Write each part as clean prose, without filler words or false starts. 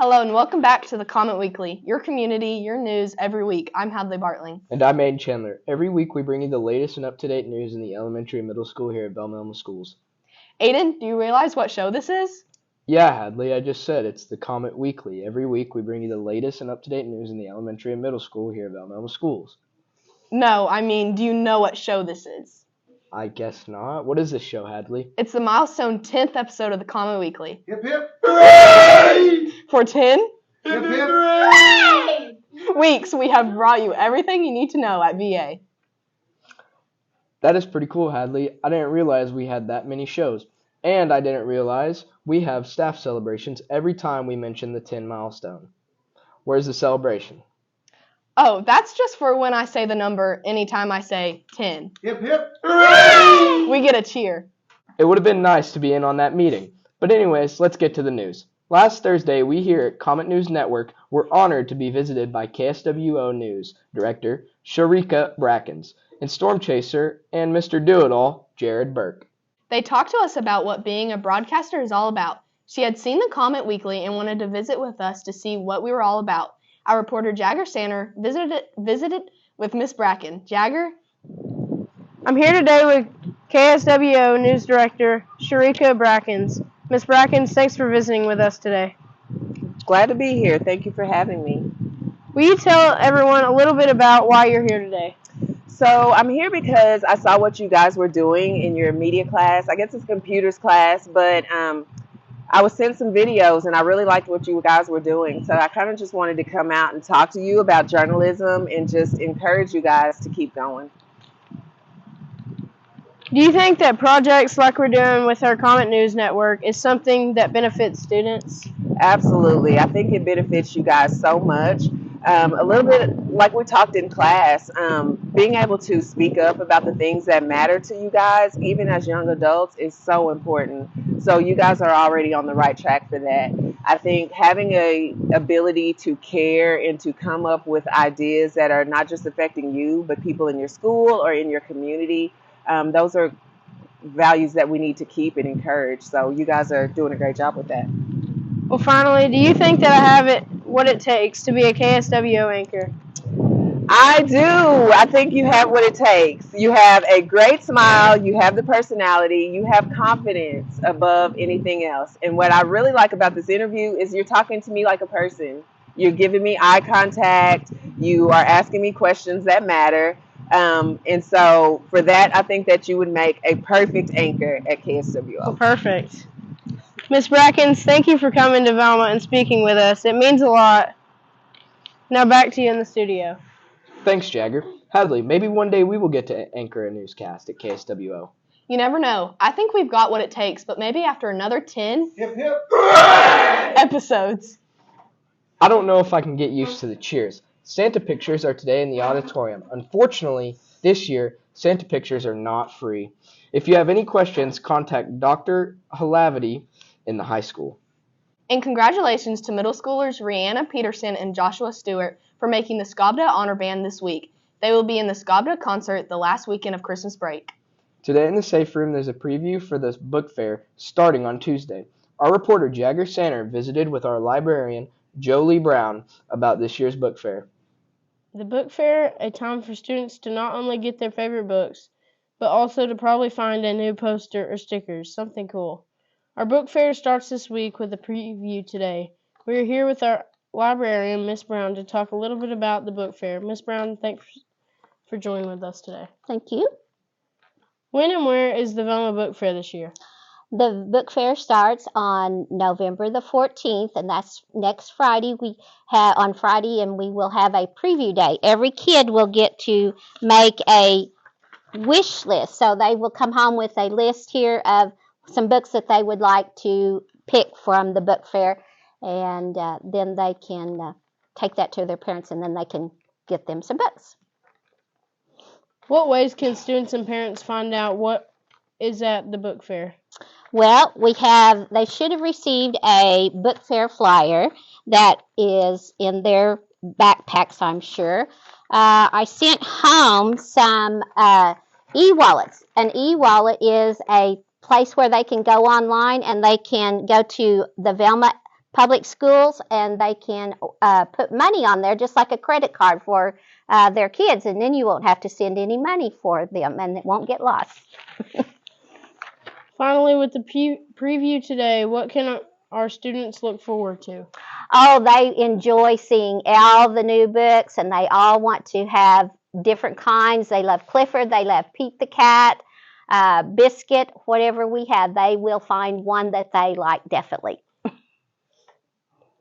Hello and welcome back to the Comet Weekly, your community, your news every week. I'm Hadley Bartling. And I'm Aiden Chandler. Every week we bring you the latest and up-to-date news in the elementary and middle school here at Belmont Schools. Aiden, do you realize what show this is? Yeah, Hadley, I just said it's the Comet Weekly. Every week we bring you the latest and up-to-date news in the elementary and middle school here at Belmont Schools. No, I mean, do you know what show this is? I guess not. What is this show, Hadley? It's the milestone 10th episode of the Comet Weekly. Hip hip hooray! For 10 Hip hip hooray! weeks, we have brought you everything you need to know at VA. That is pretty cool, Hadley. I didn't realize we had that many shows. And I didn't realize we have staff celebrations every time we mention the 10 milestone. Where's the celebration? Oh, that's just for when I say the number anytime I say 10. Hip hip hooray! We get a cheer. It would have been nice to be in on that meeting. But anyways, let's get to the news. Last Thursday, we here at Comet News Network were honored to be visited by KSWO News Director Sharika Brackens and Storm Chaser and Mr. Do-It-All, Jared Burke. They talked to us about what being a broadcaster is all about. She had seen the Comet Weekly and wanted to visit with us to see what we were all about. Our reporter Jagger Sanner visited with Miss Bracken. Jagger? I'm here today with KSWO News Director Sharika Brackens. Miss Brackens, thanks for visiting with us today. Glad to be here. Thank you for having me. Will you tell everyone a little bit about why you're here today? So I'm here because I saw what you guys were doing in your media class. I guess it's computers class, but I was sent some videos and I really liked what you guys were doing. So I kind of just wanted to come out and talk to you about journalism and just encourage you guys to keep going. Do you think that projects like we're doing with our Comet News Network is something that benefits students? Absolutely. I think it benefits you guys so much. A little bit like we talked in class, being able to speak up about the things that matter to you guys, even as young adults, is so important. So you guys are already on the right track for that. I think having a ability to care and to come up with ideas that are not just affecting you, but people in your school or in your community, those are values that we need to keep and encourage. So you guys are doing a great job with that. Well, finally, do you think that I have what it takes to be a KSWO anchor? I do. I think you have what it takes. You have a great smile. You have the personality. You have confidence above anything else. And what I really like about this interview is you're talking to me like a person. You're giving me eye contact. You are asking me questions that matter. And so for that, I think that you would make a perfect anchor at KSWO. Well, perfect. Miss Brackens, thank you for coming to Velma and speaking with us. It means a lot. Now back to you in the studio. Thanks, Jagger. Hadley, maybe one day we will get to anchor a newscast at KSWO. You never know. I think we've got what it takes, but maybe after another 10 Hip hip hooray! episodes. I don't know if I can get used to the cheers. Santa pictures are today in the auditorium. Unfortunately, this year, Santa pictures are not free. If you have any questions, contact Dr. Halavity in the high school. And congratulations to middle schoolers Rihanna Peterson and Joshua Stewart for making the SCOBDA Honor Band this week. They will be in the SCOBDA concert the last weekend of Christmas break. Today in the safe room, there's a preview for this book fair starting on Tuesday. Our reporter Jagger Sanner visited with our librarian Jolie Brown about this year's book fair. The book fair, a time for students to not only get their favorite books, but also to probably find a new poster or stickers, something cool. Our book fair starts this week with a preview today. We are here with our librarian, Miss Brown, to talk a little bit about the book fair. Miss Brown, thanks for joining with us today. Thank you. When and where is the Velma Book Fair this year? The book fair starts on November the 14th, and that's next Friday. We have on Friday, and we will have a preview day. Every kid will get to make a wish list, so they will come home with a list here of some books that they would like to pick from the book fair, and then they can take that to their parents, and then they can get them some books. What ways can students and parents find out what is at the book fair? Well, they should have received a book fair flyer that is in their backpacks, I'm sure. I sent home some e-wallets. An e-wallet is a place where they can go online and they can go to the Velma public schools, and they can put money on there just like a credit card for their kids, and then you won't have to send any money for them, and it won't get lost. Finally, with the preview today, what can our students look forward to? Oh, they enjoy seeing all the new books, and they all want to have different kinds. They love Clifford, they love Pete the Cat, Biscuit, whatever we have, they will find one that they like definitely.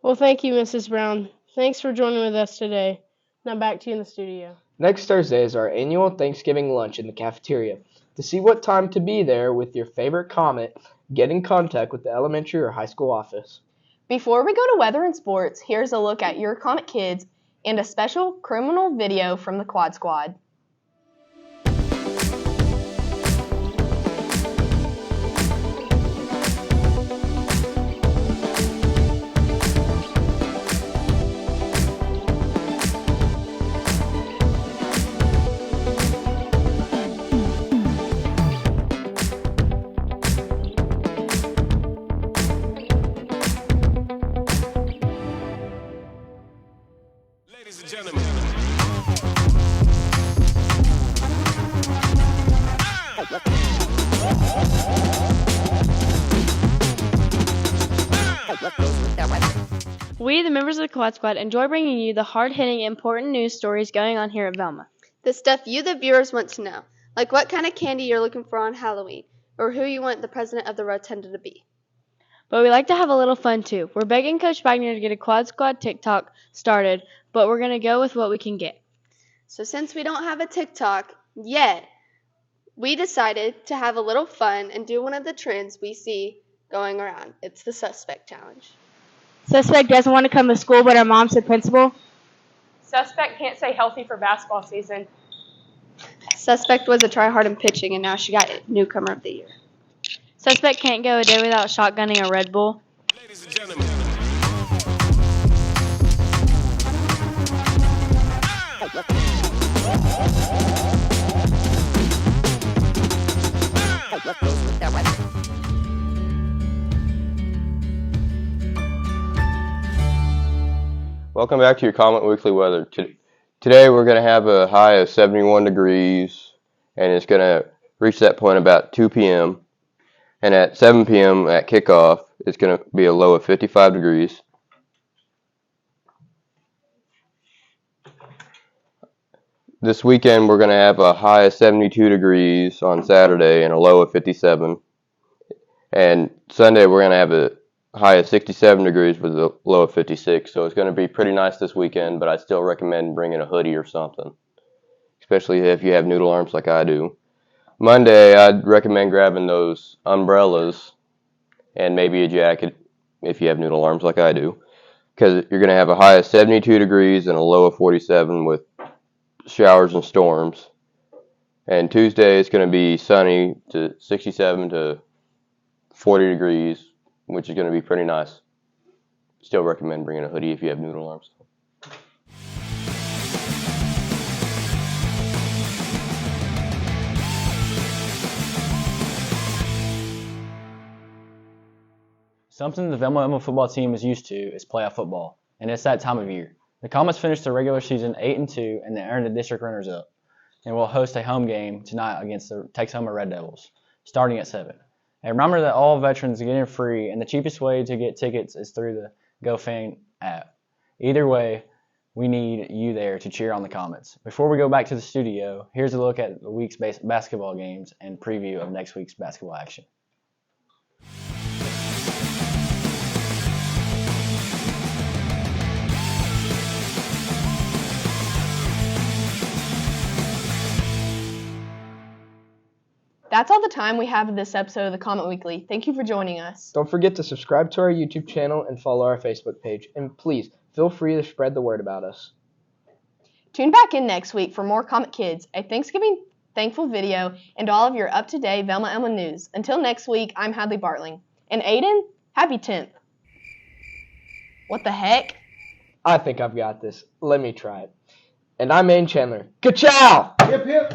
Well, thank you, Mrs. Brown. Thanks for joining with us today. Now back to you in the studio. Next Thursday is our annual Thanksgiving lunch in the cafeteria. To see what time to be there with your favorite Comet, get in contact with the elementary or high school office. Before we go to weather and sports, here's a look at your Comet kids and a special criminal video from the Quad Squad. Ladies and gentlemen. We, the members of the Quad Squad, enjoy bringing you the hard-hitting, important news stories going on here at Velma. The stuff you, the viewers, want to know, like what kind of candy you're looking for on Halloween, or who you want the president of the Rotunda to be. But we like to have a little fun, too. We're begging Coach Wagner to get a Quad Squad TikTok started, but we're going to go with what we can get. So since we don't have a TikTok yet, we decided to have a little fun and do one of the trends we see going around. It's the Suspect Challenge. Suspect doesn't want to come to school, but her mom's the principal. Suspect can't stay healthy for basketball season. Suspect was a tryhard in pitching, and now she got Newcomer of the Year. Suspect can't go a day without shotgunning a Red Bull. Ladies and gentlemen. Welcome back to your Comet Weekly Weather. Today we're going to have a high of 71 degrees, and it's going to reach that point about 2 p.m. And at 7 p.m. at kickoff, it's going to be a low of 55 degrees. This weekend we're going to have a high of 72 degrees on Saturday and a low of 57. And Sunday we're going to have a high of 67 degrees with a low of 56. So it's going to be pretty nice this weekend, but I still recommend bringing a hoodie or something, especially if you have noodle arms like I do. Monday, I'd recommend grabbing those umbrellas and maybe a jacket if you have noodle arms like I do, because you're going to have a high of 72 degrees and a low of 47 with showers and storms. And Tuesday, it's going to be sunny to 67 to 40 degrees, which is going to be pretty nice. Still recommend bringing a hoodie if you have noodle arms. Something the Velma football team is used to is playoff football, and it's that time of year. The Comets finished the regular season 8-2, and they earned the district runners-up, and will host a home game tonight against the Texoma Red Devils, starting at 7. And remember that all veterans get in free, and the cheapest way to get tickets is through the GoFan app. Either way, we need you there to cheer on the Comets. Before we go back to the studio, here's a look at the week's basketball games and preview of next week's basketball action. That's all the time we have in this episode of the Comet Weekly. Thank you for joining us. Don't forget to subscribe to our YouTube channel and follow our Facebook page. And please, feel free to spread the word about us. Tune back in next week for more Comet Kids, a Thanksgiving thankful video, and all of your up-to-date Velma Emma news. Until next week, I'm Hadley Bartling. And Aiden, happy 10th. What the heck? I think I've got this. Let me try it. And I'm Aiden Chandler. Ka-chow! Hip hip.